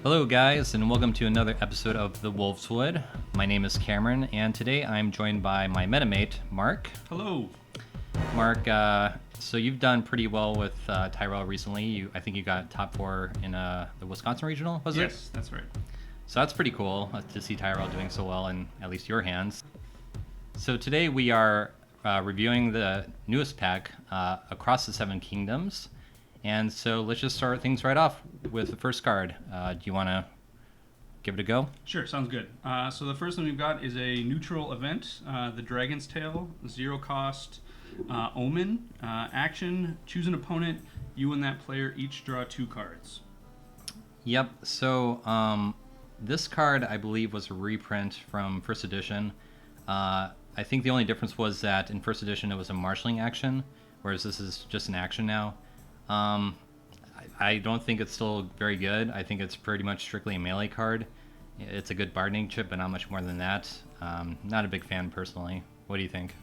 Hello guys, and welcome to another episode of The Wolfswood. My name is Cameron, and today I'm joined by my metamate, Mark. Hello. Mark, so you've done pretty well with Tyrell recently. I think you got top 4 in the Wisconsin Regional, was it? Yes, that's right. So that's pretty cool to see Tyrell doing so well in at least your hands. So today we are reviewing the newest pack, Across the Seven Kingdoms. And so let's just start things right off with the first card. Do you want to give it a go? Sure, sounds good. So the first one we've got is a neutral event, the Dragon's Tail, 0 cost, Omen, action, choose an opponent, you and that player each draw 2 cards. Yep, so this card I believe was a reprint from first edition. I think the only difference was that in first edition it was a marshalling action, whereas this is just an action now. I don't think it's still very good. I think it's pretty much strictly a melee card. It's a good bargaining chip, but not much more than that. Not a big fan personally. What do you think?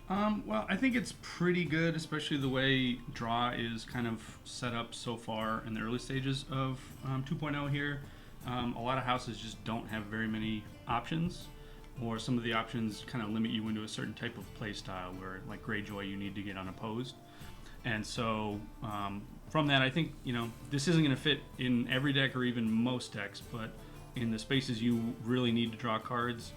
Well, I think it's pretty good, especially the way draw is kind of set up so far in the early stages of 2.0 here. A lot of houses just don't have very many options, or some of the options kind of limit you into a certain type of play style where, like Greyjoy, you need to get unopposed. And so from that, I think, this isn't going to fit in every deck or even most decks, but in the spaces you really need to draw cards,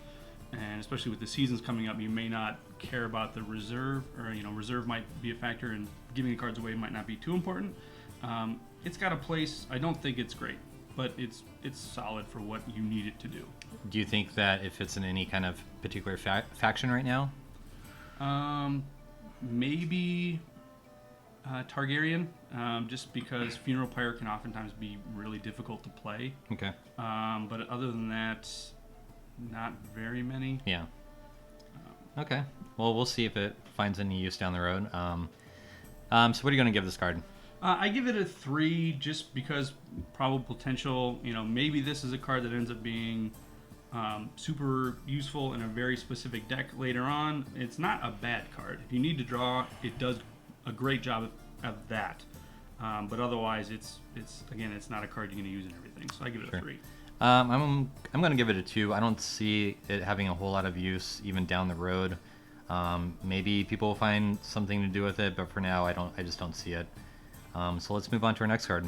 and especially with the seasons coming up, you may not care about the reserve, or, reserve might be a factor, and giving the cards away might not be too important. It's got a place. I don't think it's great, but it's solid for what you need it to do. Do you think that it fits in any kind of particular faction right now? Maybe Targaryen, just because Funeral Pyre can oftentimes be really difficult to play. Okay. But other than that, not very many. Yeah. Okay. Well, we'll see if it finds any use down the road. So what are you going to give this card? I give it a 3 just because probable potential. Maybe this is a card that ends up being super useful in a very specific deck later on. It's not a bad card. If you need to draw, it does a great job of that. But otherwise, it's not a card you're going to use in everything. So I give it a 3. I'm going to give it a 2. I don't see it having a whole lot of use even down the road. Maybe people will find something to do with it, but for now, I just don't see it. So let's move on to our next card.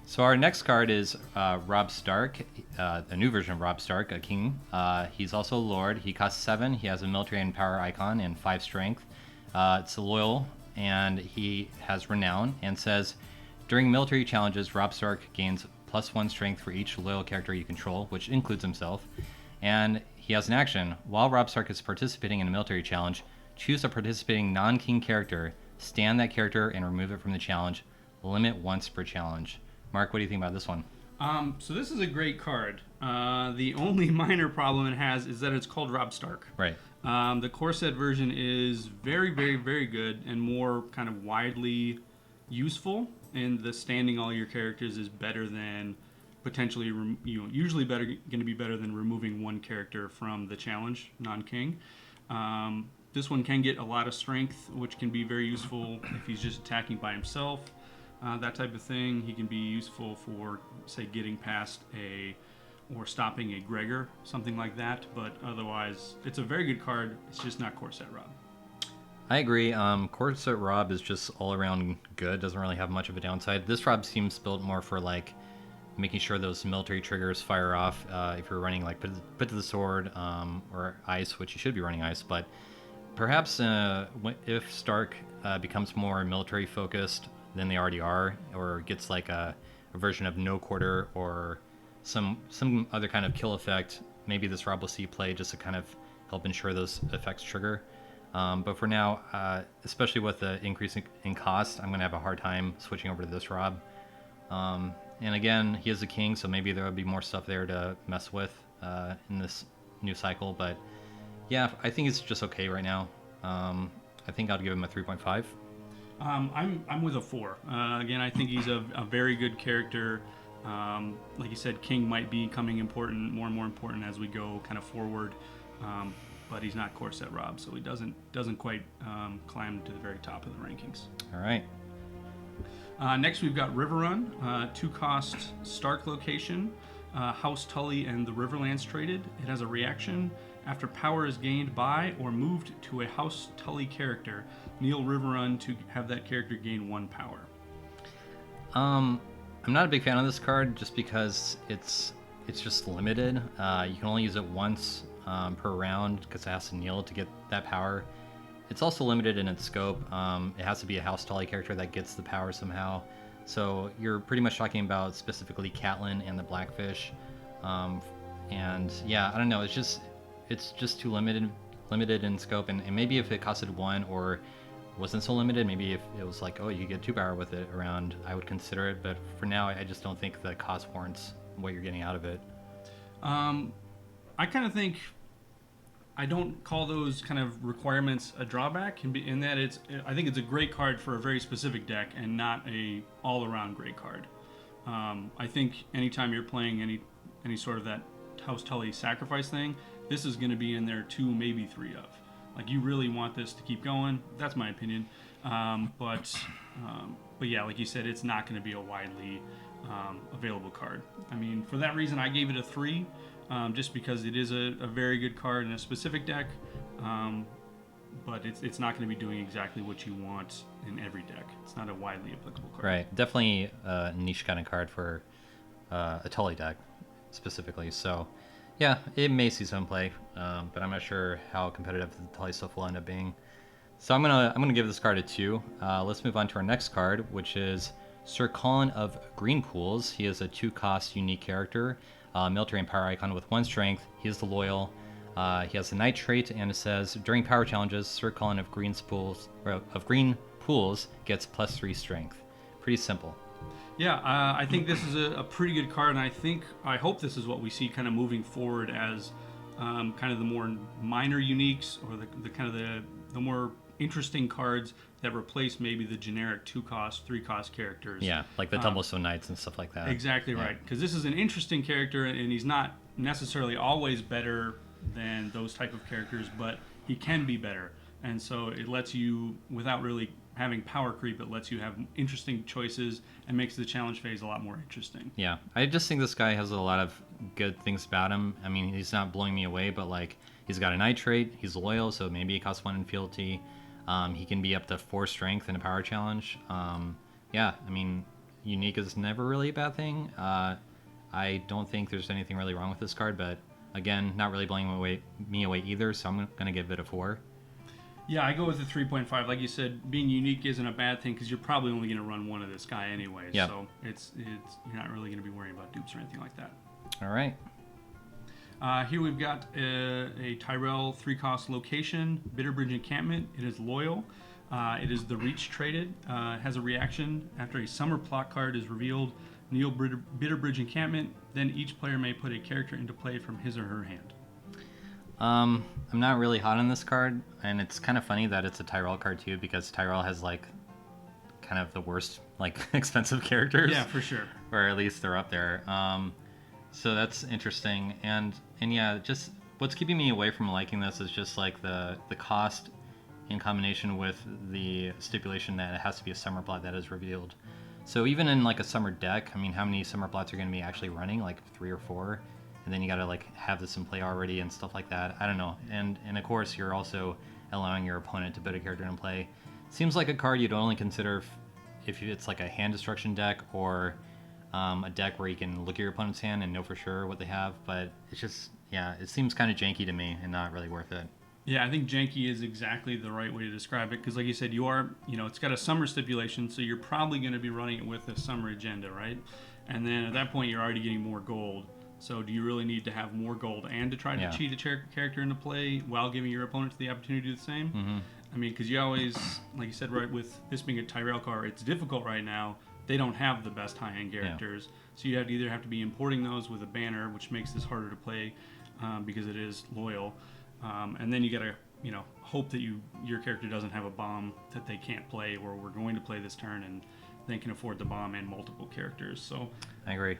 So our next card is Robb Stark, a new version of Robb Stark, a king. He's also a lord. He costs 7. He has a military and power icon and 5 strength. It's a loyal, and he has renown, and says, during military challenges, Robb Stark gains +1 strength for each loyal character you control, which includes himself. And he has an action. While Robb Stark is participating in a military challenge, choose a participating non-king character, stand that character, and remove it from the challenge. Limit once per challenge. Mark, what do you think about this one? So this is a great card. The only minor problem it has is that it's called Robb Stark. Right. The core set version is very, very, very good and more kind of widely useful. And the standing all your characters is better than potentially, usually going to be better than removing one character from the challenge, non-king. This one can get a lot of strength, which can be very useful if he's just attacking by himself. That type of thing. He can be useful for, say, getting past or stopping a Gregor, something like that. But otherwise, it's a very good card. It's just not core set Robb. I agree. Core set Robb is just all around good. Doesn't really have much of a downside. This Robb seems built more for like making sure those military triggers fire off. If you're running like put to the sword or ice, which you should be running ice, but perhaps if Stark becomes more military focused than they already are, or gets like a version of no quarter or some other kind of kill effect, maybe this Robb will see play just to kind of help ensure those effects trigger. But for now, especially with the increase in cost, I'm going to have a hard time switching over to this Robb. And again, he is a king, so maybe there will be more stuff there to mess with in this new cycle. But yeah, I think it's just okay right now. I think I'll give him a 3.5. I'm with a 4. Again, I think he's a very good character. Like you said, King might be becoming more and more important as we go kind of forward. But he's not core set Robb, so he doesn't quite climb to the very top of the rankings. All right. Next, we've got Riverrun, 2-cost Stark location, House Tully and the Riverlands traded. It has a reaction. After power is gained by or moved to a House Tully character, kneel Riverrun to have that character gain 1 power. I'm not a big fan of this card just because it's just limited. You can only use it once per round because it has to kneel to get that power. It's also limited in its scope. It has to be a House Tully character that gets the power somehow. So you're pretty much talking about specifically Catelyn and the Blackfish. And yeah, I don't know. It's just too limited in scope. And maybe if it costed 1 or wasn't so limited, maybe if it was like, oh, you could get 2 power with it around, I would consider it. But for now, I just don't think the cost warrants what you're getting out of it. I kind of think I don't call those kind of requirements a drawback, in that I think it's a great card for a very specific deck and not a all-around great card. I think anytime you're playing any sort of that House Tully sacrifice thing, this is going to be in there 2, maybe 3 of. Like, you really want this to keep going. That's my opinion. But yeah, like you said, it's not going to be a widely available card. I mean, for that reason, I gave it a 3. Just because it is a very good card in a specific deck, but it's not going to be doing exactly what you want in every deck. It's not a widely applicable card. Right, definitely a niche kind of card for a Tully deck specifically. So yeah, it may see some play, but I'm not sure how competitive the Tully stuff will end up being. So I'm gonna give this card a 2. Let's move on to our next card, which is Sir Colin of Greenpools. He is a 2-cost unique character. Military and power icon with 1 strength. He is the loyal. He has the knight trait, and it says during power challenges, Sir Colin of Green Pools gets +3 strength. Pretty simple. Yeah, I think this is a pretty good card, and I hope this is what we see kind of moving forward as kind of the more minor uniques, or the kind of the more interesting cards that replace maybe the generic 2-cost, 3-cost characters. Yeah, like the Tumblestone Knights and stuff like that. Exactly right. Because this is an interesting character, and he's not necessarily always better than those type of characters, but he can be better. And so it lets you, without really having power creep, it lets you have interesting choices and makes the challenge phase a lot more interesting. Yeah, I just think this guy has a lot of good things about him. I mean, he's not blowing me away, but like, he's got a knight trait, he's loyal, so maybe it costs 1 in fealty. He can be up to 4 strength in a power challenge. Yeah, I mean, unique is never really a bad thing. I don't think there's anything really wrong with this card, but again, not really blowing me away either, so I'm going to give it a 4. Yeah, I go with a 3.5. Like you said, being unique isn't a bad thing because you're probably only going to run 1 of this guy anyway. Yep. So you're not really going to be worrying about dupes or anything like that. All right. Here we've got a Tyrell 3-cost location, Bitterbridge encampment. It is loyal. It is the reach traded. It has a reaction after a summer plot card is revealed. Kneel Bitterbridge encampment. Then each player may put a character into play from his or her hand. I'm not really hot on this card, and it's kind of funny that it's a Tyrell card too, because Tyrell has like kind of the worst like expensive characters. Yeah, for sure. Or at least they're up there. So that's interesting, and yeah, just what's keeping me away from liking this is just like the cost in combination with the stipulation that it has to be a summer plot that is revealed. So even in like a summer deck, I mean, how many summer plots are going to be actually running? Like 3 or 4, and then you got to like have this in play already and stuff like that. I don't know. And of course, you're also allowing your opponent to put a character in play. Seems like a card you'd only consider if it's like a hand destruction deck or a deck where you can look at your opponent's hand and know for sure what they have. But it's just, yeah, it seems kind of janky to me and not really worth it. Yeah, I think janky is exactly the right way to describe it, because like you said, it's got a summer stipulation, so you're probably going to be running it with a summer agenda, right? And then at that point, you're already getting more gold. So do you really need to have more gold and to try to cheat a character into play while giving your opponent the opportunity to do the same? Mm-hmm. I mean, because you always, like you said, right, with this being a Tyrell card, it's difficult right now. They don't have the best high-end characters, so you either have to be importing those with a banner, which makes this harder to play because it is loyal. And then you got to, hope that your character doesn't have a bomb that they can't play, or we're going to play this turn, and they can afford the bomb and multiple characters. So I agree.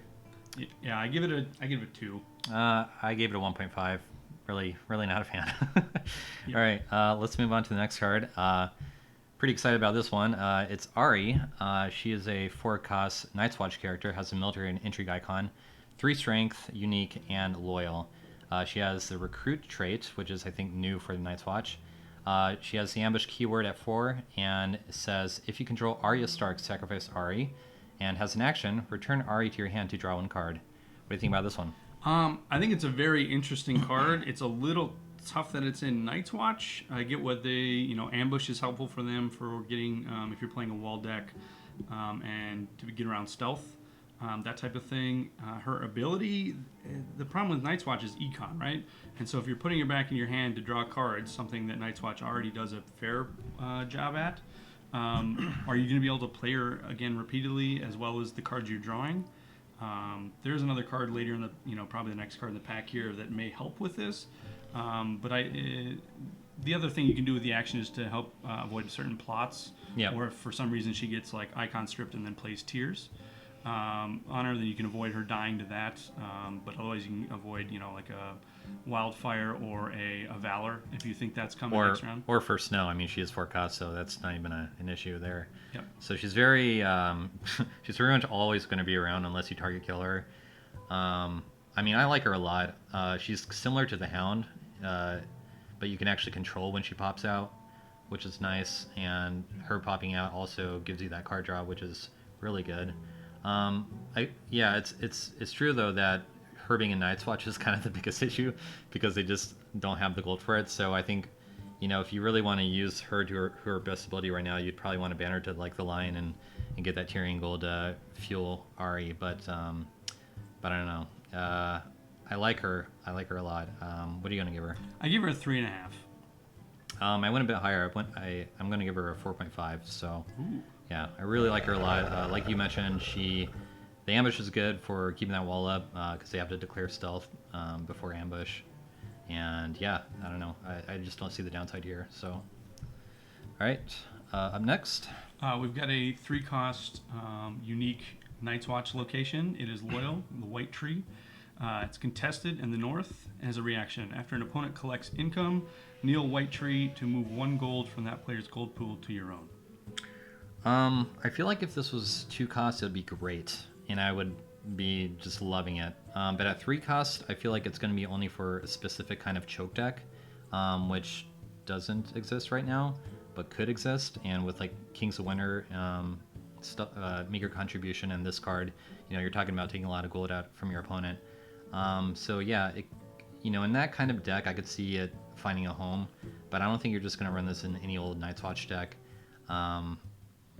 Yeah, I give it a 2. I gave it a 1.5. Really not a fan. All right, let's move on to the next card. Pretty excited about this one. It's Ari. She is a 4-cost Night's Watch character, has a military and intrigue icon, 3 strength, unique, and loyal. She has the recruit trait, which is, I think, new for the Night's Watch. She has the ambush keyword at 4, and it says, if you control Arya Stark, sacrifice Ari, and has an action, return Ari to your hand to draw 1 card. What do you think about this one? I think it's a very interesting card. It's a little tough that it's in Night's Watch. I get what ambush is helpful for them for getting, if you're playing a wall deck, and to get around stealth, that type of thing. Her ability, the problem with Night's Watch is econ, right? And so if you're putting her back in your hand to draw cards, something that Night's Watch already does a fair job at, are you going to be able to play her again repeatedly as well as the cards you're drawing? There's another card later in the, probably the next card in the pack here that may help with this. But the other thing you can do with the action is to help avoid certain plots. Yeah. Or if for some reason she gets like icon stripped and then plays tears on her, then you can avoid her dying to that. But otherwise you can avoid, like a wildfire or a valor if you think that's coming next round. Or for snow. I mean, she is 4 costs, so that's not even an issue there. Yep. So she's very, she's very much always going to be around unless you target kill her. I mean, I like her a lot. She's similar to the Hound, but you can actually control when she pops out, which is nice. And her popping out also gives you that card draw, which is really good. It's true though that her being in Night's Watch is kind of the biggest issue because they just don't have the gold for it. So I think, if you really want to use her to her best ability right now, you'd probably want to ban her to like the Lion and get that Tyrion gold fuel Ari. But I don't know. I like her a lot. What are you gonna give her? I give her a 3.5. I went a bit higher. I'm gonna give her a 4.5. So Ooh. Yeah, I really like her a lot. Like you mentioned, the ambush is good for keeping that wall up because they have to declare stealth before ambush. And yeah, I don't know. I just don't see the downside here. So, all right. Up next, we've got a 3-cost unique Night's Watch location. It is Loyal, the White Tree. It's contested in the north. As a reaction, after an opponent collects income, kneel White Tree to move 1 gold from that player's gold pool to your own. I feel like if this was 2 costs, it would be great, and I would be just loving it. But at 3 costs, I feel like it's going to be only for a specific kind of choke deck, which doesn't exist right now, but could exist. And with like Kings of Winter, meager contribution, and this card, you're talking about taking a lot of gold out from your opponent. So yeah, in that kind of deck, I could see it finding a home, but I don't think you're just going to run this in any old Night's Watch deck.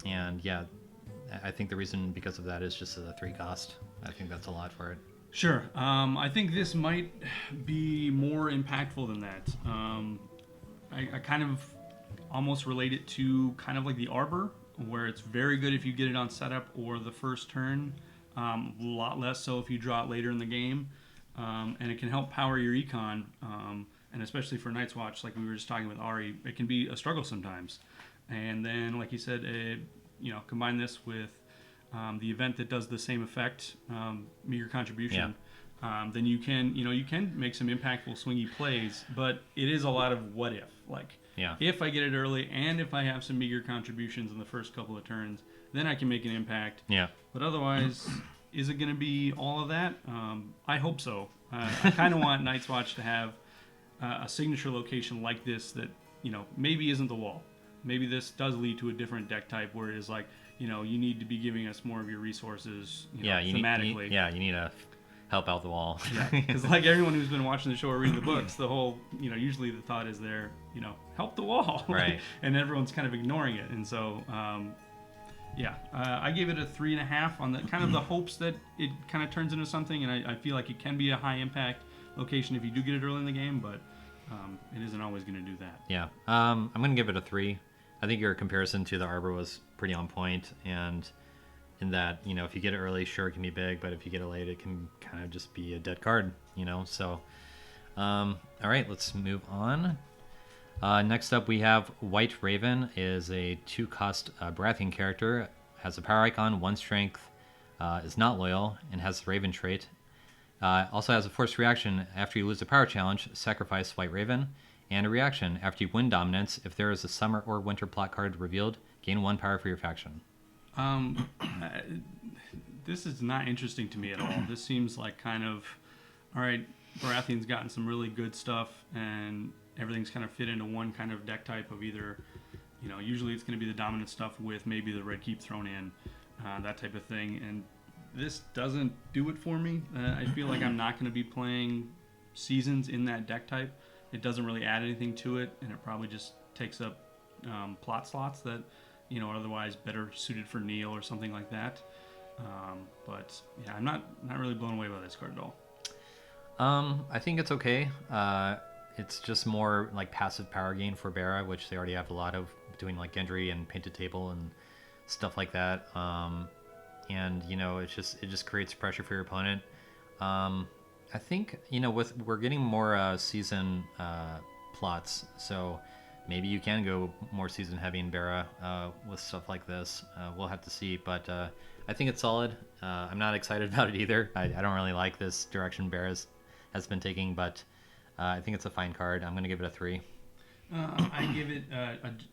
And yeah, I think the reason because of that is just the 3 cost. I think that's a lot for it. Sure. I think this might be more impactful than that. I kind of almost relate it to kind of like the Arbor, where it's very good if you get it on setup or the first turn. A lot less so if you draw it later in the game. And it can help power your econ. And especially for Night's Watch, like we were just talking with Ari, it can be a struggle sometimes. And then, like you said, combine this with the event that does the same effect, meager contribution. Yeah. Then you can make some impactful swingy plays, but it is a lot of what if. Like, if I get it early and if I have some meager contributions in the first couple of turns, then I can make an impact. Yeah. But otherwise, is it going to be all of that? I hope so. I kind of want Night's Watch to have a signature location like this that, maybe isn't the wall. Maybe this does lead to a different deck type where it is like, you need to be giving us more of your resources, thematically. You need to help out the wall. Yeah, because like everyone who's been watching the show or reading the books, the whole, usually the thought is there, help the wall. Right. And everyone's kind of ignoring it. And so, I gave it a 3.5 on the kind of the hopes that it kind of turns into something. And I feel like it can be a high impact location if you do get it early in the game, but it isn't always going to do that. Yeah. I'm going to give it a 3. I think your comparison to the Arbor was pretty on point, and in that, if you get it early, sure, it can be big, but if you get it late, it can kind of just be a dead card, so all right, let's move on. Next up, we have White Raven. Is a 2-cost Baratheon character, has a power icon, 1 strength, is not loyal, and has the Raven trait. Also has a forced reaction. After you lose a power challenge, sacrifice White Raven. And a reaction: after you win dominance, if there is a summer or winter plot card revealed, gain 1 power for your faction. This is not interesting to me at all. This seems like kind of, all right, Baratheon's gotten some really good stuff, and everything's kind of fit into one kind of deck type of either, usually it's going to be the dominant stuff with maybe the red keep thrown in, that type of thing. And this doesn't do it for me. I feel like I'm not going to be playing seasons in that deck type. It doesn't really add anything to it, and it probably just takes up plot slots that, are otherwise better suited for Neil or something like that. But yeah, I'm not really blown away by this card at all. I think it's okay. It's just more like passive power gain for Bara, which they already have a lot of, doing like Gendry and Painted Table and stuff like that. And it just creates pressure for your opponent. I think we're getting more season plots, so maybe you can go more season heavy in Bara with stuff like this. We'll have to see, but I think it's solid. I'm not excited about it either. I don't really like this direction Bara has been taking, but I think it's a fine card. I'm going to give it a 3. I give it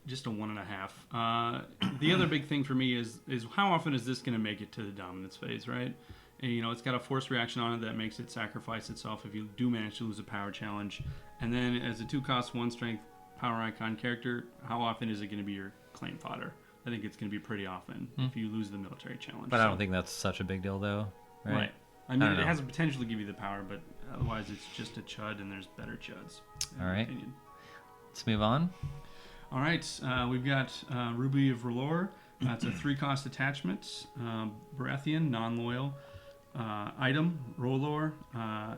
just a 1.5. The other big thing for me is how often is this going to make it to the dominance phase, right? And, it's got a force reaction on it that makes it sacrifice itself if you do manage to lose a power challenge. And then as a 2-cost, 1 strength power icon character, how often is it going to be your claim fodder? I think it's going to be pretty often if you lose the military challenge. But I don't think that's such a big deal, though. Right. I mean, it has the potential to give you the power, but otherwise it's just a chud, and there's better chuds. All right. Let's move on. All right. We've got Ruby of R'hllor. It's a 3-cost attachment. Baratheon, non-loyal. Item, R'hllor.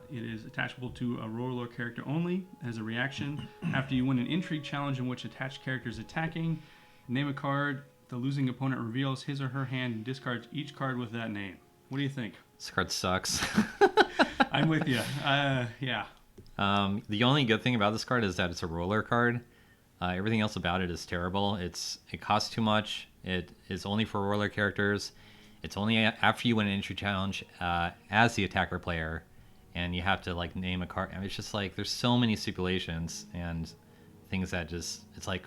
It is attachable to a R'hllor character only. As a reaction, after you win an intrigue challenge in which attached character is attacking, name a card. The losing opponent reveals his or her hand and discards each card with that name. What do you think? This card sucks. I'm with you. Yeah. The only good thing about this card is that it's a roller card. Everything else about it is terrible. It costs too much. It is only for roller characters. It's only after you win an entry challenge as the attacker player, and you have to name a card. I mean, it's just there's so many stipulations and things that just, it's like,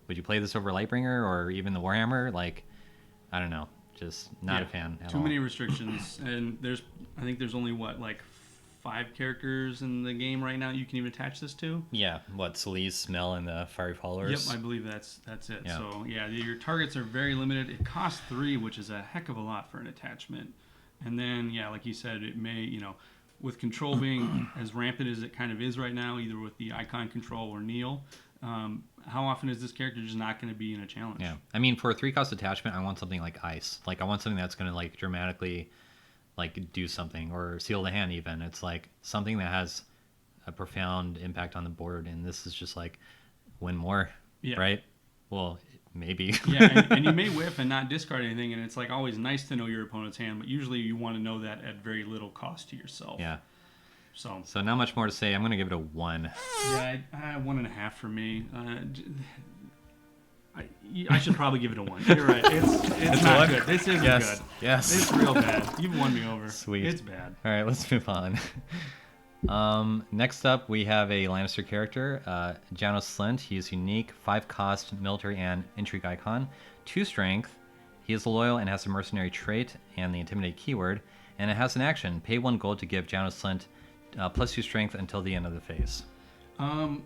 would you play this over Lightbringer or even the Warhammer? I don't know. Just not a fan at all. Too many restrictions, and I think there's only 5 characters in the game right now you can even attach this to. Yeah, Soule, Smell, and the Fiery Followers. Yep, I believe that's it. Yeah. So yeah, your targets are very limited. It costs 3, which is a heck of a lot for an attachment. And then like you said, it may with control being as rampant as it kind of is right now, either with the icon control or Neil. How often is this character just not going to be in a challenge? Yeah, I mean, for a 3-cost attachment, I want something like Ice. I want something that's going to dramatically do something, or Seal the Hand even. It's something that has a profound impact on the board, and this is just win more, right? Well, maybe. Yeah, and you may whiff and not discard anything, and it's always nice to know your opponent's hand, but usually you want to know that at very little cost to yourself. Yeah. So not much more to say. I'm going to give it a 1. Yeah, 1.5 for me. I should probably give it a 1. You're right. It's not good. This isn't good. Yes. It's real bad. You've won me over. Sweet. It's bad. All right, let's move on. Next up, we have a Lannister character, Janos Slint. He is unique, 5-cost, military and intrigue icon, 2 strength. He is loyal and has a mercenary trait and the intimidate keyword, and it has an action. Pay 1 gold to give Janos Slint +2 strength until the end of the phase. And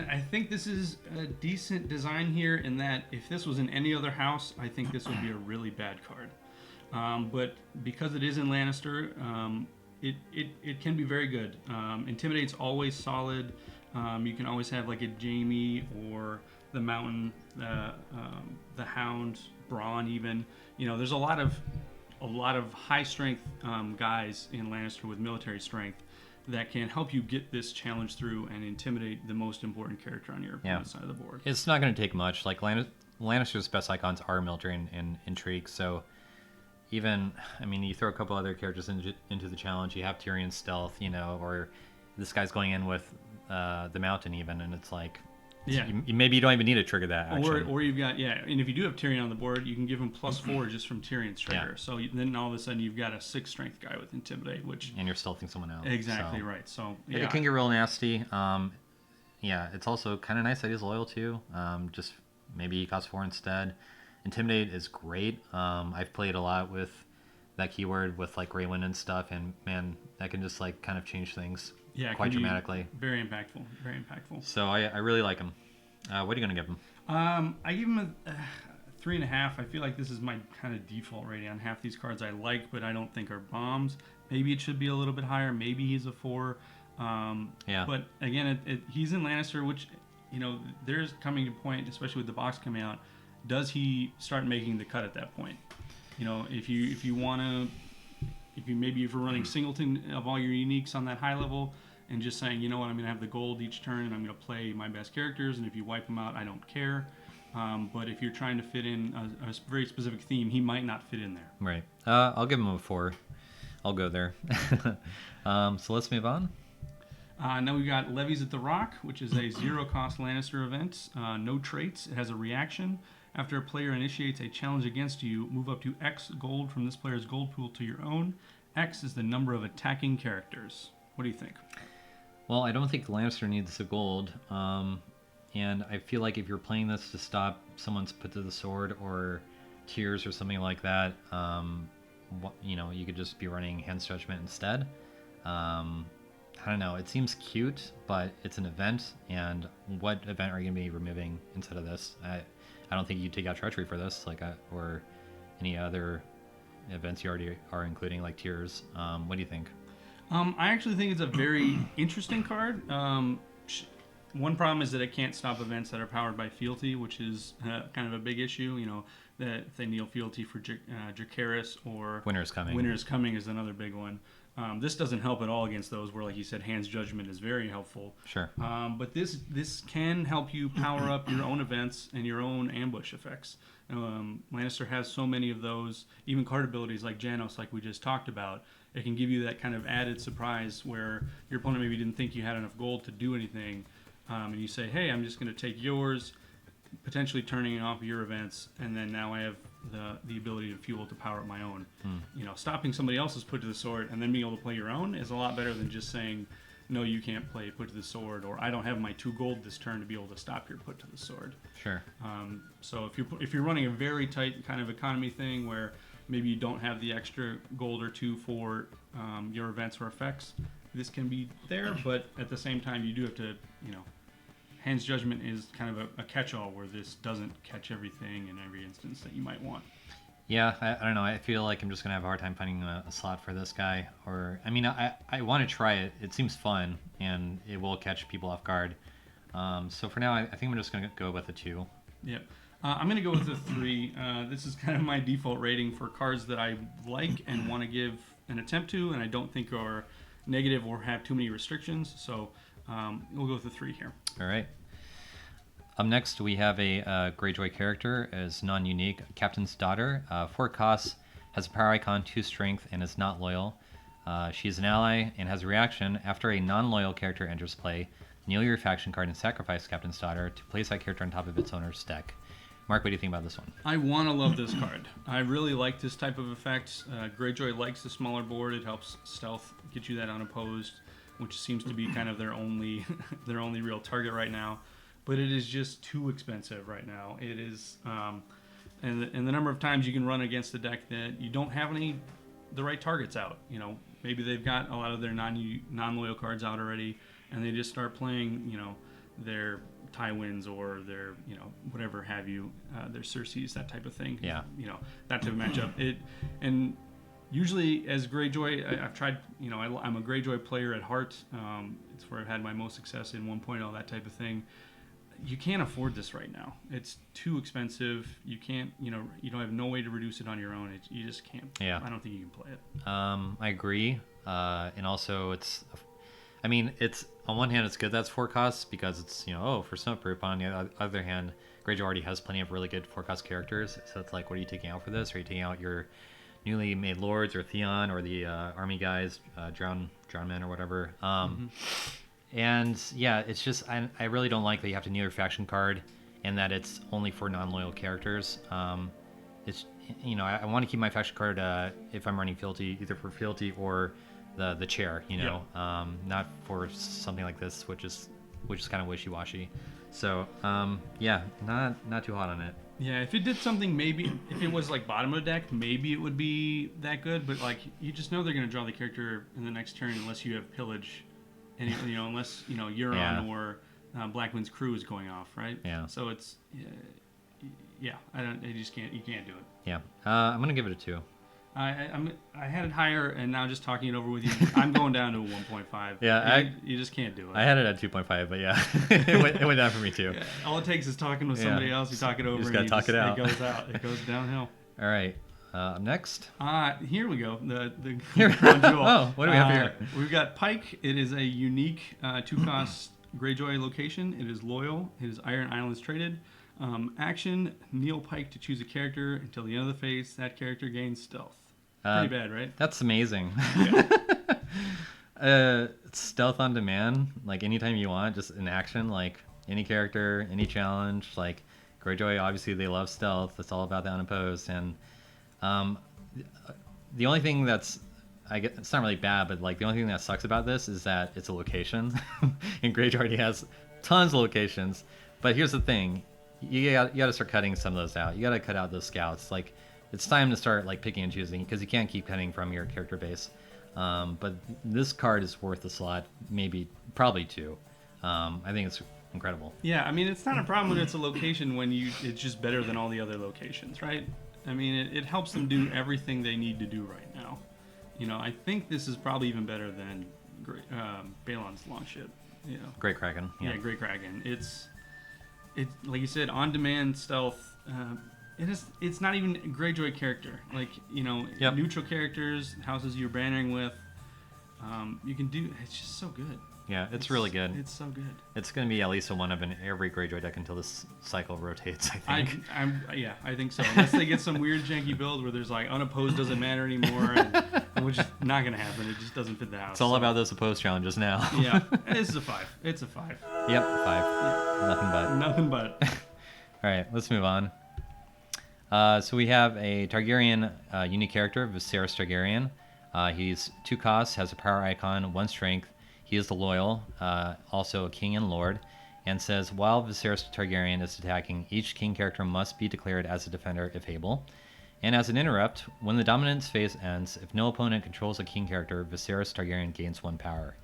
I think this is a decent design here in that if this was in any other house, I think this would be a really bad card. But because it is in Lannister, it can be very good. Intimidate's always solid. You can always have a Jaime or the Mountain, the Hound, Braun even. There's a lot of high strength guys in Lannister with military strength that can help you get this challenge through and intimidate the most important character on your opponent's side of the board. It's not going to take much. Lannister's best icons are military and intrigue, so even, you throw a couple other characters into the challenge, you have Tyrion's stealth, or this guy's going in with the Mountain even, and it's maybe you don't even need to trigger that action. Or you've got, and if you do have Tyrion on the board, you can give him +4 just from Tyrion's trigger. Yeah. So then all of a sudden you've got a 6 strength guy with Intimidate, and you're stealthing someone else. Exactly right. So it can get real nasty. yeah, it's also kind of nice that he's loyal too. Just maybe he costs 4 instead. Intimidate is great. I've played a lot with that keyword with like Grey Wind and stuff, and man, that can just like kind of change things Yeah, it quite can be dramatically. very impactful. Very impactful. So I really like him. What are you gonna give him? I give him a 3.5. I feel like this is my kind of default rating on half these cards I like, but I don't think are bombs. Maybe it should be a little bit higher. Maybe he's a 4. Yeah. But again, he's in Lannister, which, you know, there's coming to a point, especially with the box coming out. Does he start making the cut at that point? You know, if you want to, if you're running singleton of all your uniques on that high level, and just saying, you know what, I'm going to have the gold each turn, and I'm going to play my best characters, and if you wipe them out, I don't care. But if you're trying to fit in a very specific theme, he might not fit in there. Right. I'll give him a 4. I'll go there. So let's move on. Now we've got Levies at the Rock, which is a 0-cost Lannister event. No traits. It has a reaction. After a player initiates a challenge against you, move up to X gold from this player's gold pool to your own. X is the number of attacking characters. What do you think? Well, I don't think Lannister needs the gold. And I feel like if you're playing this to stop someone's put to the sword or tears or something like that, you know, you could just be running Hand's Judgment instead. I don't know. It seems cute, but it's an event, and what event are you going to be removing instead of this? I don't think you take out Treachery for this, like, or any other events you already are including, like Tears. What do you think? I actually think it's a very interesting card. One problem is that it can't stop events that are powered by fealty, which is kind of a big issue. You know, that if they kneel fealty for Dracarys or Winter's Coming. Winter's Coming is another big one. This doesn't help at all against those, where, like you said, Hand's Judgment is very helpful. Sure. But this can help you power up your own events and your own ambush effects. Lannister has so many of those, even card abilities like Janos, like we just talked about. It can give you that kind of added surprise where your opponent maybe didn't think you had enough gold to do anything, and you say, hey, I'm just going to take yours, potentially turning off your events, and then now I have the ability to fuel to power up my own. You know, stopping somebody else's put to the sword and then being able to play your own is a lot better than just saying, no, you can't play put to the sword, or I don't have my 2 gold this turn to be able to stop your put to the sword. Sure. So if you're running a very tight kind of economy thing where maybe you don't have the extra gold or 2 for your events or effects, this can be there, but at the same time you do have to, you know, Hand's Judgment is kind of a catch-all where this doesn't catch everything in every instance that you might want. Yeah, I don't know. I feel like I'm just going to have a hard time finding a slot for this guy. Or, I mean, I want to try it. It seems fun, and it will catch people off guard. So for now, I think I'm just going to go with a 2. Yep. I'm going to go with a 3. This is kind of my default rating for cards that I like and want to give an attempt to, and I don't think are negative or have too many restrictions. So we'll go with a 3 here. All right. Up next, we have a Greyjoy character as non-unique, Captain's Daughter. 4 costs, has a power icon, 2 strength, and is not loyal. She's an ally and has a reaction. After a non-loyal character enters play, kneel your faction card and sacrifice Captain's Daughter to place that character on top of its owner's deck. Mark, what do you think about this one? I want to love this card. I really like this type of effect. Greyjoy likes the smaller board. It helps stealth get you that unopposed, which seems to be kind of their only real target right now. But it is just too expensive right now. It is, and the number of times you can run against the deck that you don't have the right targets out. You know, maybe they've got a lot of their non-loyal cards out already, and they just start playing, you know, their Tywins or their, you know, whatever have you, their Cersei's, that type of thing. Yeah. You know, that type of matchup. And usually as Greyjoy, I've tried, you know, I'm a Greyjoy player at heart. It's where I've had my most success in 1.0, that type of thing. You can't afford this right now. It's too expensive. You can't, you know, you don't have no way to reduce it on your own. You just can't. Yeah. I don't think you can play it. I agree. And also it's on one hand, it's good that's 4 costs because it's, you know, for Smokeproof. On the other hand, Greyjoy already has plenty of really good 4 cost characters. So it's like, what are you taking out for this? Are you taking out your newly made lords or Theon or the army guys, drown men or whatever? And yeah, it's just I really don't like that you have to kneel your faction card and that it's only for non-loyal characters. It's, you know, I want to keep my faction card if I'm running fealty, either for fealty or the chair, you know, not for something like this, which is which is kind of wishy-washy. So yeah, not too hot on it. Yeah, if it did something, maybe if it was like bottom of the deck, maybe it would be that good. But like, you just know they're going to draw the character in the next turn unless you have pillage, and unless Euron or Blackwind's crew is going off, right? Yeah. So it's yeah, you can't do it. Yeah, I'm gonna give it a 2. I had it higher, and now just talking it over with you, I'm going down to a 1.5. Yeah, you just can't do it. I had it at 2.5, but yeah, it went down for me too. Yeah, all it takes is talking with somebody else. You talk it over. You just gotta talk it out. It goes out. It goes downhill. All right, next. Here we go. The Oh, what do we have here? We've got Pike. It is a unique 2-cost Greyjoy location. It is loyal. It is Iron Islands traded. Action: kneel Pike to choose a character until the end of the phase. That character gains stealth. Pretty bad, right? That's amazing. Stealth on demand, like anytime you want, just in action, like any character, any challenge. Like Greyjoy, obviously they love stealth. It's all about the unopposed. And the only thing that's, it's not really bad, but like the only thing that sucks about this is that it's a location. And Greyjoy already has tons of locations. But here's the thing. You got to start cutting some of those out. You got to cut out those scouts. Like, it's time to start like picking and choosing, because you can't keep cutting from your character base. But this card is worth a slot, probably 2. I think it's incredible. Yeah, I mean, it's not a problem when it's a location when it's just better than all the other locations, right? I mean, it helps them do everything they need to do right now. I think this is probably even better than Balon's Longship. Great Kraken. Yeah, Great Kraken. It's like you said, on-demand stealth. It's not even a Greyjoy character. Like, neutral characters, houses you're bannering with. You can do. It's just so good. Yeah, it's really good. It's so good. It's going to be at least a 1 of in every Greyjoy deck until this cycle rotates, I think. I think so. Unless they get some weird janky build where there's like unopposed doesn't matter anymore, which is not going to happen. It just doesn't fit the house. It's all about those opposed challenges now. Yeah, this is a 5. It's a 5. Yep, 5. Yeah. Nothing but. All right, let's move on. So we have a Targaryen unique character, Viserys Targaryen. He's 2 costs, has a power icon, 1 strength. He is the loyal, also a king and lord, and says, while Viserys Targaryen is attacking, each king character must be declared as a defender if able. And as an interrupt, when the dominance phase ends, if no opponent controls a king character, Viserys Targaryen gains 1 power.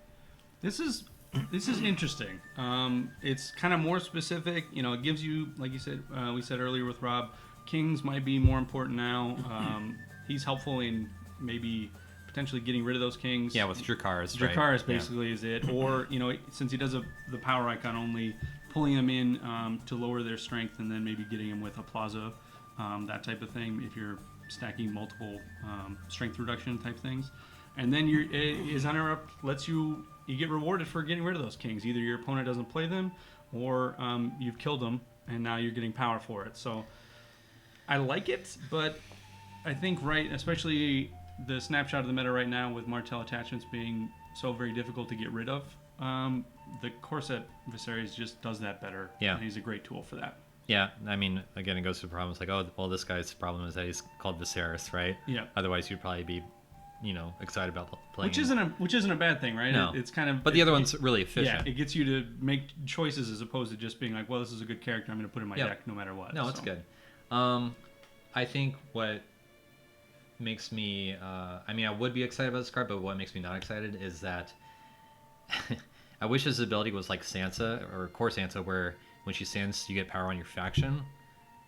This is interesting. It's kind of more specific. It gives you, like you said, we said earlier with Rob, kings might be more important now. He's helpful in maybe potentially getting rid of those kings. Yeah, with Dracarys. Dracarys basically is it. Or, since he does the power icon only, pulling them in to lower their strength, and then maybe getting them with a plaza, that type of thing, if you're stacking multiple strength reduction type things. And then his interrupt lets you get rewarded for getting rid of those kings. Either your opponent doesn't play them, or you've killed them, and now you're getting power for it. So I like it, but I think especially the snapshot of the meta right now with Martell attachments being so very difficult to get rid of, the Corset Viserys just does that better. Yeah. And he's a great tool for that. Yeah, I mean, again, it goes to the problem. It's like, oh, well, this guy's problem is that he's called Viserys, right? Yeah. Otherwise, you'd probably be, excited about playing. Which isn't a bad thing, right? No. It's kind of. But the other one's really efficient. Yeah, it gets you to make choices as opposed to just being like, well, this is a good character, I'm going to put it in my deck no matter what. No, it's good. I think what makes me, I would be excited about this card, but what makes me not excited is that I wish his ability was like Sansa or Core Sansa, where when she stands, you get power on your faction.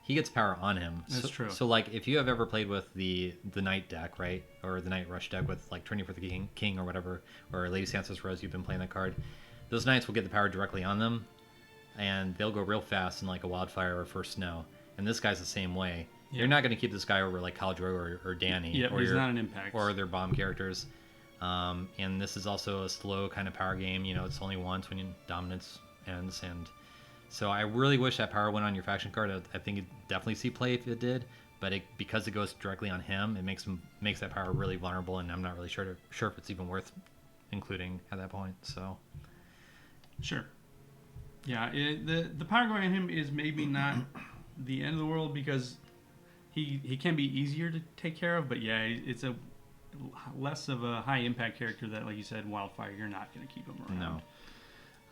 He gets power on him. That's true. So like, if you have ever played with the Knight deck, right, or the Knight Rush deck with like Turning for the King or whatever, or Lady Sansa's Rose, you've been playing that card. Those Knights will get the power directly on them, and they'll go real fast in like a Wildfire or First Snow. And this guy's the same way. Yeah. You're not going to keep this guy over like Killjoy or Dany. Yeah, he's not an impact. Or their bomb characters. And this is also a slow kind of power game. It's only once when your dominance ends. And so I really wish that power went on your faction card. I think you'd definitely see play if it did. But because it goes directly on him, it makes that power really vulnerable. And I'm not really sure if it's even worth including at that point. So, sure. Yeah, the power going on him is maybe not the end of the world, because he can be easier to take care of, but yeah, it's a less of a high impact character that, like you said, Wildfire, you're not going to keep him around.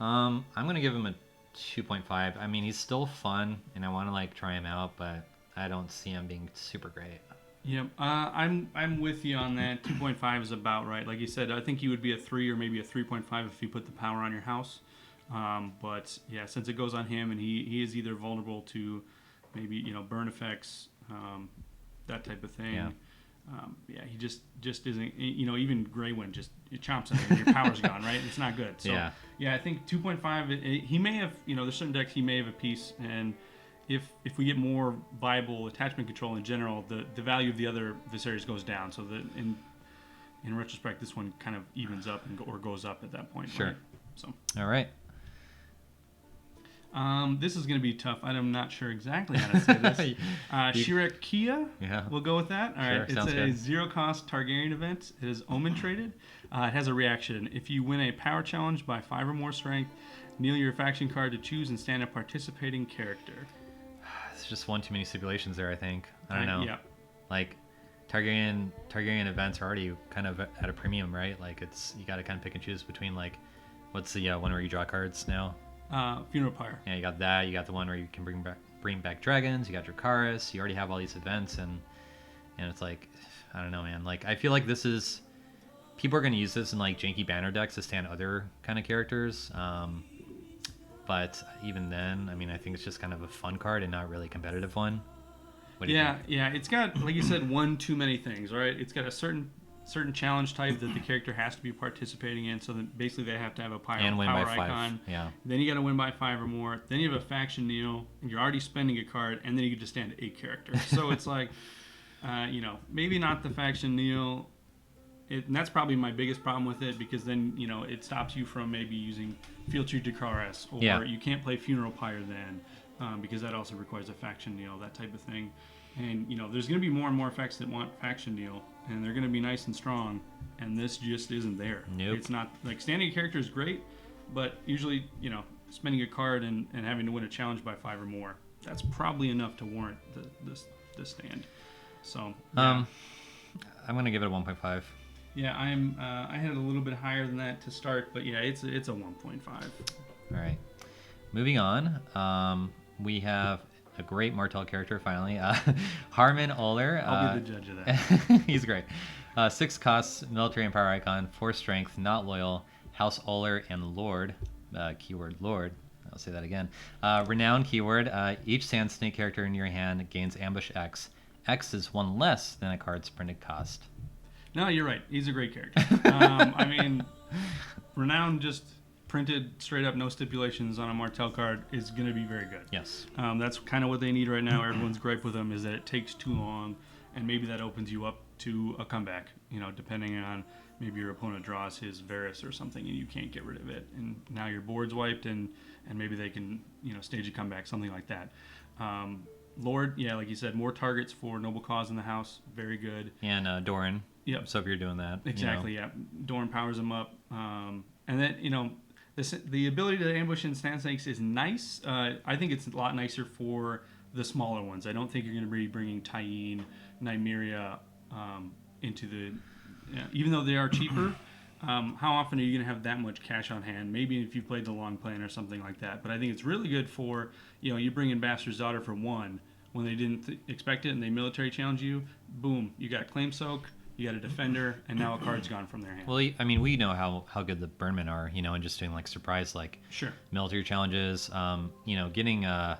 I'm gonna give him a 2.5. I mean, he's still fun, and I want to like try him out, but I don't see him being super great. Yep, I'm with you on that. 2.5 is about right. Like you said, I think he would be a 3 or maybe a 3.5 if you put the power on your house. But yeah, since it goes on him, and he is either vulnerable to maybe burn effects, that type of thing. Yeah. He just isn't. Even Grey Wind just it chomps him and your power's gone. Right, it's not good. So yeah, I think 2.5. He may have there's certain decks he may have a piece, and if we get more viable attachment control in general, the value of the other Viserys goes down. So that in retrospect, this one kind of evens up or goes up at that point. Sure. Right? So all right. This is going to be tough. I'm not sure exactly how to say this. Shirakia? Yeah. We'll go with that. All right. Sure, It's a good. 0-cost Targaryen event. It is Omen traded. It has a reaction. If you win a power challenge by 5 or more strength, kneel your faction card to choose and stand a participating character. It's just one too many stipulations there, I think. I don't know. Yeah. Like, Targaryen events are already kind of at a premium, right? Like, you got to kind of pick and choose between, like, what's the one where you draw cards now? Funeral Pyre. Yeah, you got that. You got the one where you can bring back dragons. You got Dracarys. You already have all these events, and it's like, I don't know, man. Like, I feel like people are going to use this in like janky banner decks to stand other kind of characters. But even then, I mean, I think it's just kind of a fun card and not really a competitive one. What do you think? Yeah. It's got, like you said, one too many things, right? It's got a certain challenge type that the character has to be participating in, so that basically they have to have a power And win by 5. icon. Yeah. Then you got to win by 5 or more. Then you have a faction kneel, and you're already spending a card, and then you get to stand a character. So it's like, maybe not the faction kneel. And that's probably my biggest problem with it, because then it stops you from maybe using Field Tree Dracarys, or you can't play Funeral Pyre then, because that also requires a faction kneel, that type of thing. And there's going to be more and more effects that want faction kneel, and they're going to be nice and strong, and this just isn't there. Nope. It's not like standing a character is great, but usually spending a card and having to win a challenge by 5 or more, that's probably enough to warrant the stand. So I'm gonna give it a 1.5. yeah, I had it a little bit higher than that to start, but yeah, it's a 1.5. All right, moving on. We have a great Martell character finally, Harmon Oler. I'll be the judge of that. He's great. 6 costs, military and power icon, 4 strength, not loyal, House Oler and Lord, keyword Lord. I'll say that again. Renowned keyword. Each Sand Snake character in your hand gains ambush X. X is 1 less than a card's printed cost. No, you're right. He's a great character. I mean, Renown just printed straight up, no stipulations on a Martell card is going to be very good. Yes. That's kind of what they need right now. Everyone's gripe with him is that it takes too long, and maybe that opens you up to a comeback, depending on maybe your opponent draws his Varys or something and you can't get rid of it. And now your board's wiped, and maybe they can, stage a comeback, something like that. Lord, yeah, like you said, more targets for noble cause in the house. Very good. And Doran. Yep. So if you're doing that. Exactly, yeah. Doran powers him up. And then, the ability to ambush in Sand Snakes is nice. I think it's a lot nicer for the smaller ones. I don't think you're going to be bringing Tyene, Nymeria into the... even though they are cheaper, how often are you going to have that much cash on hand? Maybe if you played the long plan or something like that. But I think it's really good for, you bring in Bastard's Daughter for 1 when they didn't expect it and they military challenge you. Boom, you got Claim Soak, you got a Defender, and now a card's gone from their hand. Well, I mean, we know how good the Burnmen are, and just doing like surprise, sure, military challenges. Getting a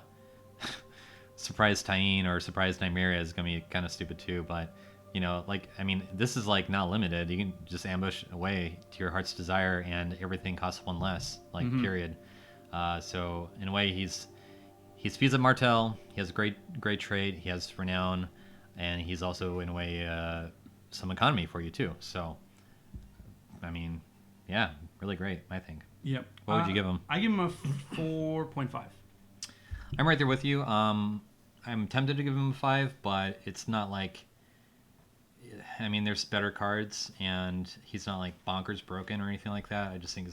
surprise Tyene or surprise Nymeria is going to be kind of stupid too, but... this is not limited. You can just ambush away to your heart's desire, and everything costs 1 less. Period. So in a way, he's Fiza Martell. He has a great trait. He has renown, and he's also in a way some economy for you too. So, really great. I think. Yep. What would you give him? I give him a 4.5. I'm right there with you. I'm tempted to give him a 5, but it's not like. There's better cards, and he's not bonkers broken or anything like that. I just think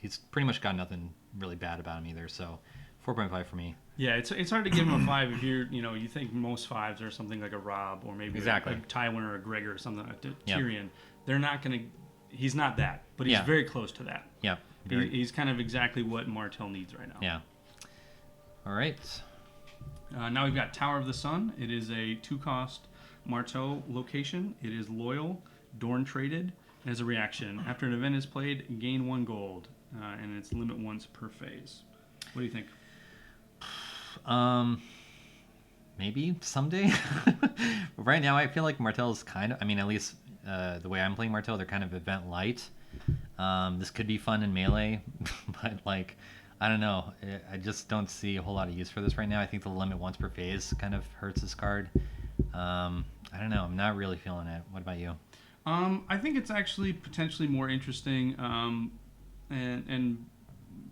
he's pretty much got nothing really bad about him either. So, 4.5 for me. Yeah, it's hard to give him a 5 if you think most 5s are something like a Rob or maybe exactly. a Tywin or a Gregor or something like that. Yep. Tyrion. They're not gonna. He's not that, but he's very close to that. Yep. He's kind of exactly what Martell needs right now. Yeah. All right. Now we've got Tower of the Sun. It is a 2-cost Marteau location. It is loyal, Dorn traded. As a reaction, after an event is played, gain 1 gold, and it's limit once per phase. What do you think? Maybe someday. Right now, I feel like Martell's kind of. I mean, at least the way I'm playing Martell, they're kind of event light. This could be fun in melee, but like, I don't know. I just don't see a whole lot of use for this right now. I think the limit once per phase kind of hurts this card. I don't know. I'm not really feeling it. What about you? I think it's actually potentially more interesting. And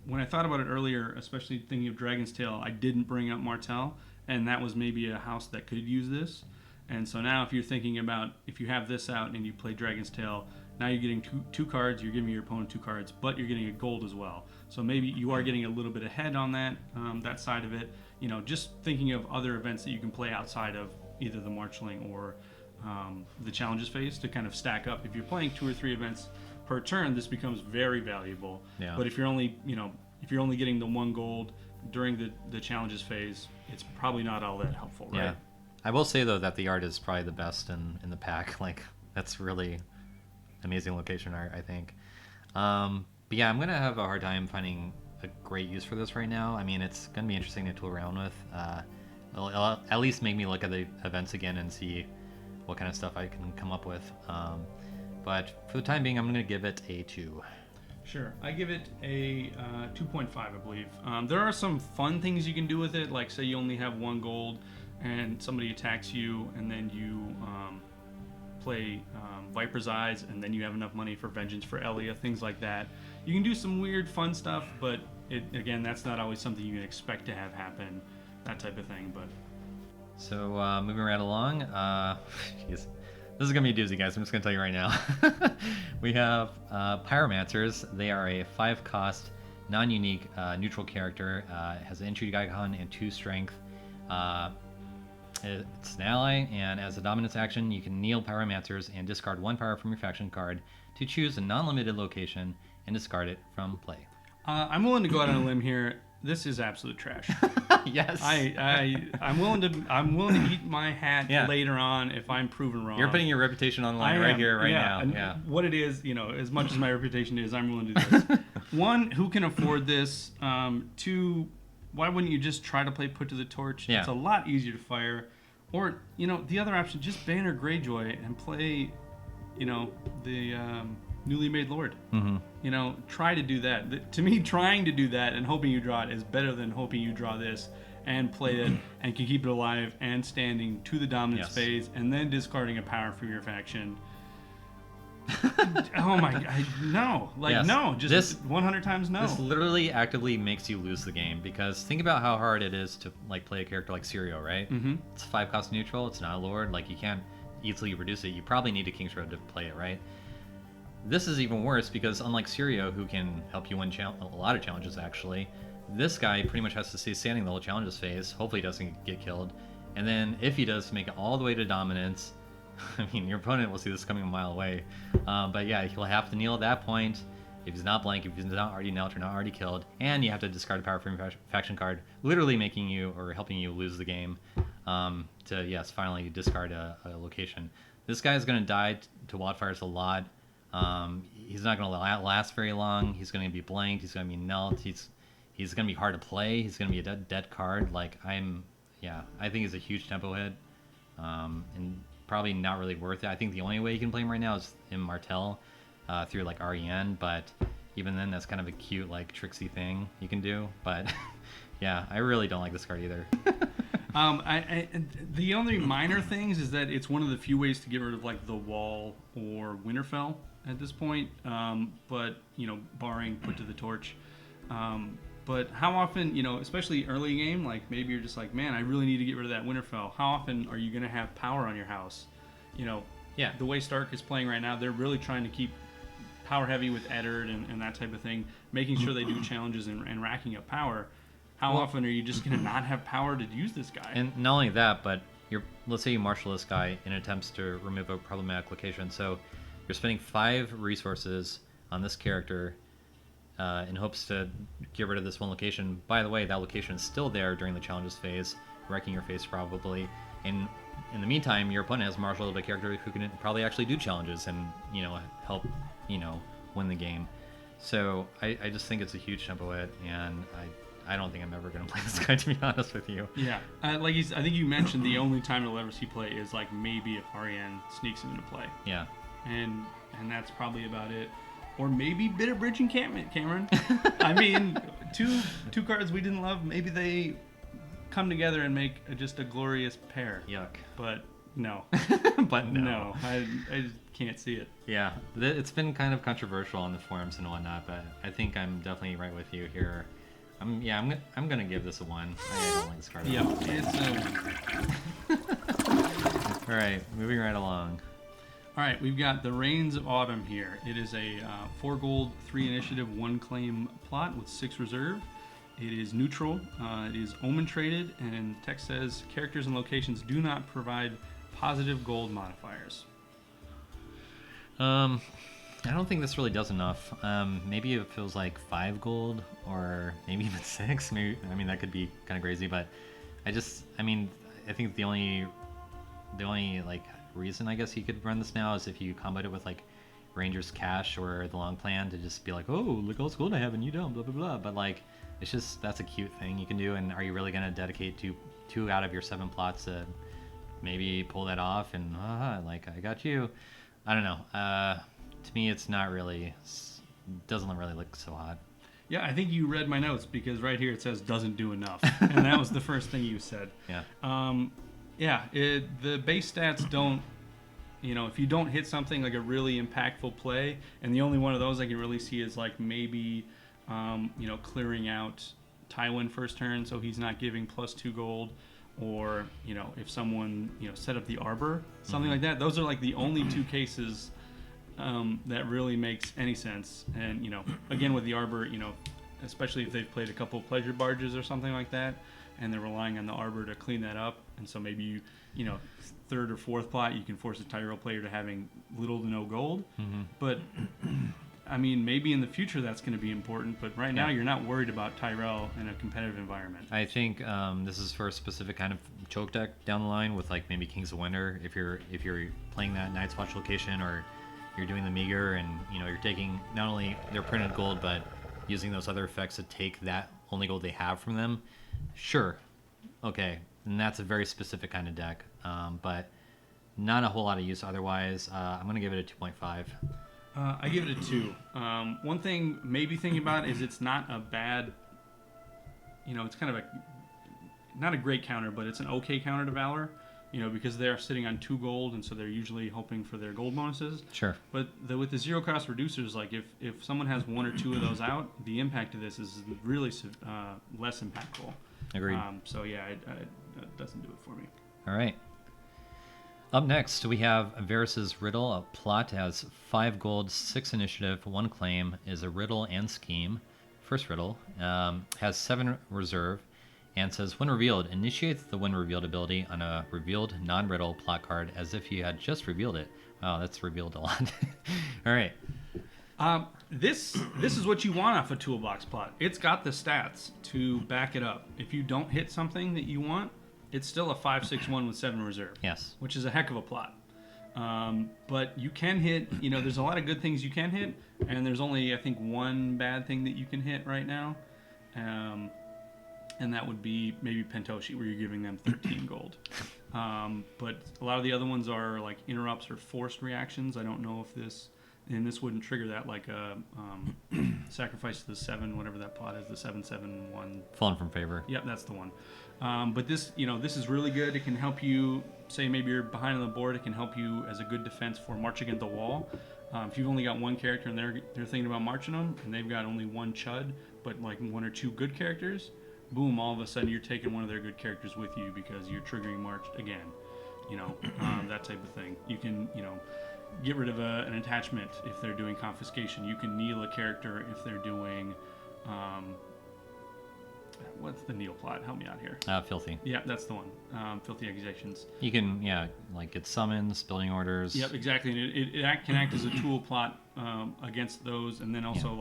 when I thought about it earlier, especially thinking of Dragon's Tail, I didn't bring up Martell, and that was maybe a house that could use this. And so now if you're thinking about, if you have this out and you play Dragon's Tail, now you're getting two cards, you're giving your opponent 2 cards, but you're getting a gold as well. So maybe you are getting a little bit ahead on that side of it. You know, just thinking of other events that you can play outside of either the Marchling or the challenges phase to kind of stack up. If you're playing 2 or 3 events per turn, this becomes very valuable. Yeah. But if you're only getting the 1 gold during the challenges phase, it's probably not all that helpful, right? Yeah. I will say though that the art is probably the best in the pack. Like, that's really amazing location art, I think. But yeah, I'm gonna have a hard time finding a great use for this right now. I mean, it's gonna be interesting to tool around with. It'll at least make me look at the events again and see what kind of stuff I can come up with. But for the time being, I'm gonna give it a 2. Sure. I give it a 2.5, I believe. There are some fun things you can do with it, like say you only have 1 gold and somebody attacks you, and then you play Viper's Eyes, and then you have enough money for Vengeance for Elia, things like that. You can do some weird fun stuff, but again, that's not always something you can expect to have happen, that type of thing. But so moving right along, jeez. This is going to be a doozy, guys. I'm just going to tell you right now. We have Pyromancers. They are a 5-cost, non-unique, neutral character. It has an entry icon and 2 strength. It's an ally, and as a dominance action, you can kneel Pyromancers and discard 1 power from your faction card to choose a non-limited location and discard it from play. I'm willing to go out on a limb here. This is absolute trash. Yes. I'm willing to eat my hat later on if I'm proven wrong. You're putting your reputation on the line right here, right now. And yeah. What it is, as much as my reputation is, I'm willing to do this. 1, who can afford this? 2, why wouldn't you just try to play Put to the Torch? Yeah. It's a lot easier to fire. Or, the other option, just banner Greyjoy and play, the newly made Lord. Mm-hmm. Try to do that. To me, trying to do that and hoping you draw it is better than hoping you draw this and play it and can keep it alive and standing to the dominance phase and then discarding a power from your faction. Oh my god, no. No, just this, 100 times no. This literally actively makes you lose the game, because think about how hard it is to play a character like Ciri, right? Mm-hmm. It's 5-cost neutral, it's not a Lord, you can't easily reduce it. You probably need a King's Road to play it, right? This is even worse because unlike Ciri, who can help you win a lot of challenges actually, this guy pretty much has to stay standing the whole challenges phase. Hopefully he doesn't get killed. And then if he does, make it all the way to dominance. I mean, your opponent will see this coming a mile away. But yeah, he'll have to kneel at that point. If he's not blank, if he's not already knelt or not already killed. And you have to discard a power from your faction card, literally making you or helping you lose the game to, yes, finally discard a location. This guy is going to die to wildfires a lot. He's not going to last very long. He's going to be blanked. He's going to be knelt. He's going to be hard to play. He's going to be a dead card. I think he's a huge tempo hit. And probably not really worth it. I think the only way you can play him right now is in Martell through REN, but even then that's kind of a cute tricksy thing you can do. But yeah, I really don't like this card either. The only minor things is that it's one of the few ways to get rid of the Wall or Winterfell at this point, but barring Put to the Torch. But how often, especially early game, maybe you're just man, I really need to get rid of that Winterfell. How often are you going to have power on your house? Yeah. The way Stark is playing right now, they're really trying to keep power heavy with Eddard and that type of thing, making sure they do challenges and racking up power. How often are you just going to not have power to use this guy? And not only that, but let's say you marshal this guy in attempts to remove a problematic location. So you're spending 5 resources on this character in hopes to get rid of this one location. By the way, that location is still there during the challenges phase, wrecking your face probably. And in the meantime, your opponent has marshaled a character who can probably actually do challenges and, help, win the game. So I just think it's a huge tempo hit, and I don't think I'm ever going to play this guy, to be honest with you. Yeah, I think you mentioned the only time you'll ever see play is like maybe if Arya sneaks him into play. Yeah. And that's probably about it. Or maybe Bitterbridge Encampment, Cameron. I mean, two cards we didn't love. Maybe they come together and make just a glorious pair. Yuck. But no. But no. I just can't see it. Yeah, it's been kind of controversial on the forums and whatnot, but I think I'm definitely right with you here. I'm gonna give this a 1. I don't like this card. Yeah, it's All right, moving right along. All right, we've got the Reigns of Autumn here. It is a 4 gold, 3 initiative, 1 claim plot with 6 reserve. It is neutral. It is omen traded, and text says characters and locations do not provide positive gold modifiers. I don't think this really does enough. Maybe it feels like 5 gold, or maybe even 6. Maybe that could be kind of crazy, but I think the only like reason I guess you could run this now is if you combo it with like Ranger's Cash or the Long Plan, to just be like, oh, look all this gold I have and you don't, blah blah blah. But like, it's just, that's a cute thing you can do. And are you really gonna dedicate two out of your 7 plots to maybe pull that off? And like, I got you. I don't know. To me, it's not really, doesn't really look so hot. Yeah, I think you read my notes, because right here it says doesn't do enough, and that was the first thing you said. Yeah. The base stats don't, if you don't hit something like a really impactful play, and the only one of those I can really see is like maybe, clearing out Tywin first turn, so he's not giving +2 gold, or, if someone, set up the Arbor, something like that. Those are like the only 2 cases that really makes any sense. And, again, with the Arbor, especially if they've played a couple of pleasure barges or something like that, and they're relying on the Arbor to clean that up. And so maybe third or fourth plot, you can force a Tyrell player to having little to no gold. Mm-hmm. But, maybe in the future that's going to be important. But right now you're not worried about Tyrell in a competitive environment. I think this is for a specific kind of choke deck down the line with like maybe Kings of Winter. If you're playing that Night's Watch location, or you're doing the meager, and you're taking not only their printed gold, but using those other effects to take that only gold they have from them. Sure, okay, and that's a very specific kind of deck, but not a whole lot of use otherwise. I'm gonna give it a 2.5. I give it a 2. One thing maybe thinking about is it's not a bad, it's kind of not a great counter, but it's an okay counter to Valor. Because they're sitting on 2 gold, and so they're usually hoping for their gold bonuses. Sure. But with the 0 cost reducers, like if someone has 1 or 2 of those out, the impact of this is really less impactful. Agreed. So yeah, it doesn't do it for me. All right. Up next, we have Varys' Riddle of Plot. Has 5 gold, 6 initiative, 1 claim, is a riddle and scheme. First riddle has 7 reserve, and says, when revealed, initiates the when revealed ability on a revealed non-riddle plot card as if you had just revealed it. Wow, that's revealed a lot. All right. This is what you want off a toolbox plot. It's got the stats to back it up. If you don't hit something that you want, it's still a 5/6/1 with 7 reserve. Yes. Which is a heck of a plot. But you can hit, there's a lot of good things you can hit, and there's only, I think, 1 bad thing that you can hit right now. And that would be maybe Pentoshi, where you're giving them 13 gold. But a lot of the other ones are like interrupts or forced reactions. I don't know if this wouldn't trigger that, like a sacrifice to the 7, whatever that plot is, the 7/7/1. Fallen from favor. Yep, that's the one. But this is really good. It can help you, say maybe you're behind on the board, it can help you as a good defense for March Against the Wall. If you've only got 1 character and they're thinking about marching them, and they've got only 1 chud, but like 1 or 2 good characters, boom, all of a sudden you're taking one of their good characters with you because you're triggering March again. That type of thing. You can, get rid of an attachment if they're doing confiscation. You can kneel a character if they're doing, what's the kneel plot? Help me out here. Filthy. Yeah, that's the one. Filthy accusations. You can, like get summons, building orders. Yep, exactly. And it can act as a tool plot against those, and then also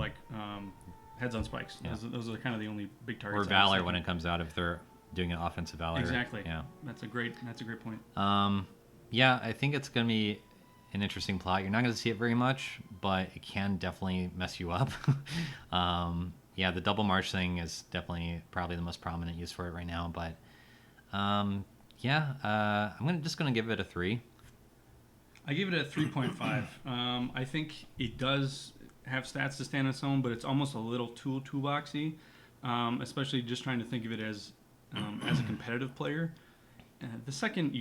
heads on spikes. Yeah. Those are kind of the only big targets. Or valor when it comes out if they're doing an offensive valor. Exactly. Yeah. That's a great point. Yeah, I think it's going to be an interesting plot. You're not going to see it very much, but it can definitely mess you up. Yeah, the double march thing is definitely probably the most prominent use for it right now. But yeah, I'm just going to give it a 3. I give it a 3.5. I think it does have stats to stand on its own, but it's almost a little toolboxy, especially just trying to think of it as a competitive player. The second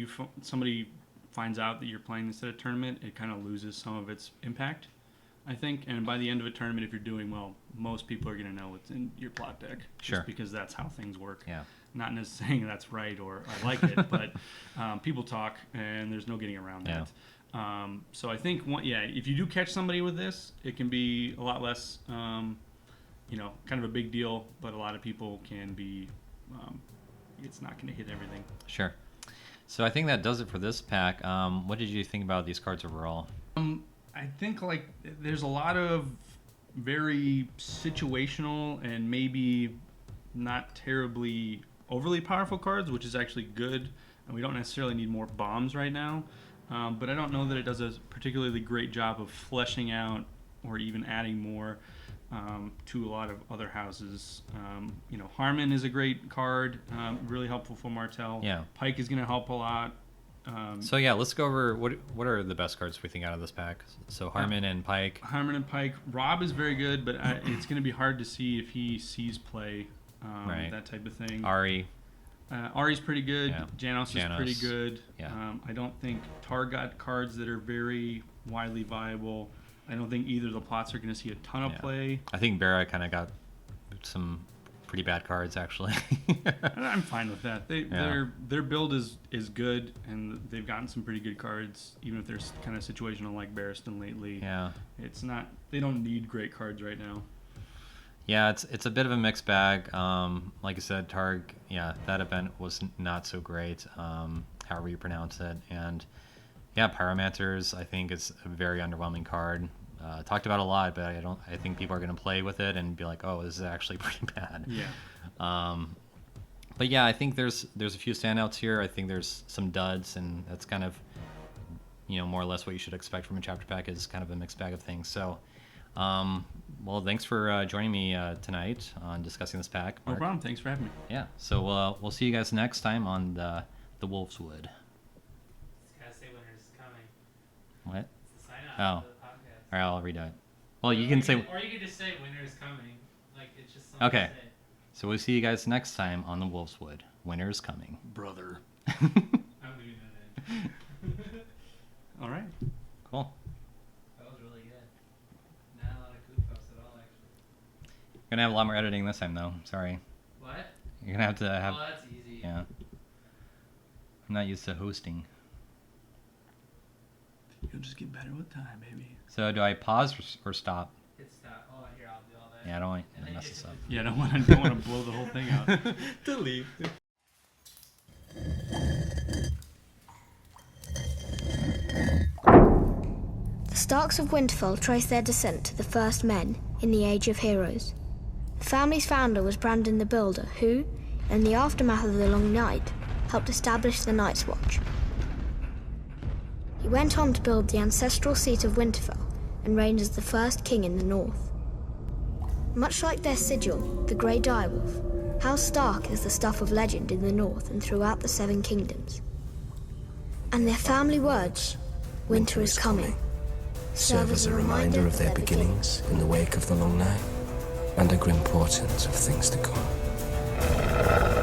somebody finds out that you're playing this at a tournament, it kind of loses some of its impact, I think. And by the end of a tournament, if you're doing well, most people are going to know what's in your plot deck. Sure. Just because that's how things work. Yeah. Not necessarily saying that's right or I like it, but people talk, and there's no getting around that. So I think, if you do catch somebody with this, it can be a lot less, kind of a big deal, but a lot of people can be, it's not going to hit everything. Sure. So I think that does it for this pack. What did you think about these cards overall? I think there's a lot of very situational and maybe not terribly overly powerful cards, which is actually good. And we don't necessarily need more bombs right now. But I don't know that it does a particularly great job of fleshing out or even adding more to a lot of other houses. Harmon is a great card, really helpful for Martell. Yeah. Pike is going to help a lot. So yeah, let's go over what are the best cards we think out of this pack. So Harmon and Pike. Harmon and Pike. Rob is very good, but it's going to be hard to see if he sees play, right. That type of thing. Ari's pretty good. Yeah. Janos is pretty good. Yeah. I don't think Tar got cards that are very widely viable. I don't think either of the plots are going to see a ton of play. I think Barra kind of got some pretty bad cards, actually. I'm fine with that. Their build is good, and they've gotten some pretty good cards, even if they're kind of situational like Barristan lately. Yeah. It's not. They don't need great cards right now. Yeah, it's a bit of a mixed bag. Like I said, Targ, that event was not so great, however you pronounce it. And yeah, Pyromancers, I think, is a very underwhelming card. Talked about a lot, but I think people are going to play with it and be like, oh, this is actually pretty bad. Yeah. But yeah, I think there's a few standouts here. I think there's some duds, and that's kind of, more or less what you should expect from a chapter pack, is kind of a mixed bag of things. So, well, thanks for joining me tonight on discussing this pack, Mark. No problem. Thanks for having me. Yeah. So we'll see you guys next time on the Wolf's Wood. Gotta say winter's coming. What? It's the sign off of the podcast. All right, I'll redo it. Well, you can say. Or you can just say winter's coming. Like, it's just something Okay. to say. So we'll see you guys next time on the Wolf's Wood. Winter's coming. Brother. I'm doing that in. All right. Cool. That was really good. Not a lot of goof ups at all, actually. You're gonna have a lot more editing this time, though. Sorry. What? You're gonna have to have. Oh, that's easy. Yeah. I'm not used to hosting. You'll just get better with time, baby. So do I pause or stop? Hit stop. Oh, here, I'll do all that. Yeah, I don't want And to then mess you this get up. to Yeah, I don't want to blow the whole thing out. Delete. The Starks of Winterfell trace their descent to the first men in the Age of Heroes. The family's founder was Brandon the Builder, who, in the aftermath of the Long Night, helped establish the Night's Watch. He went on to build the ancestral seat of Winterfell and reigned as the first king in the north. Much like their sigil, the Grey Direwolf, House Stark is the stuff of legend in the north and throughout the Seven Kingdoms. And their family words, "Winter is coming," serve as a reminder of their beginnings in the wake of the long night and a grim portent of things to come.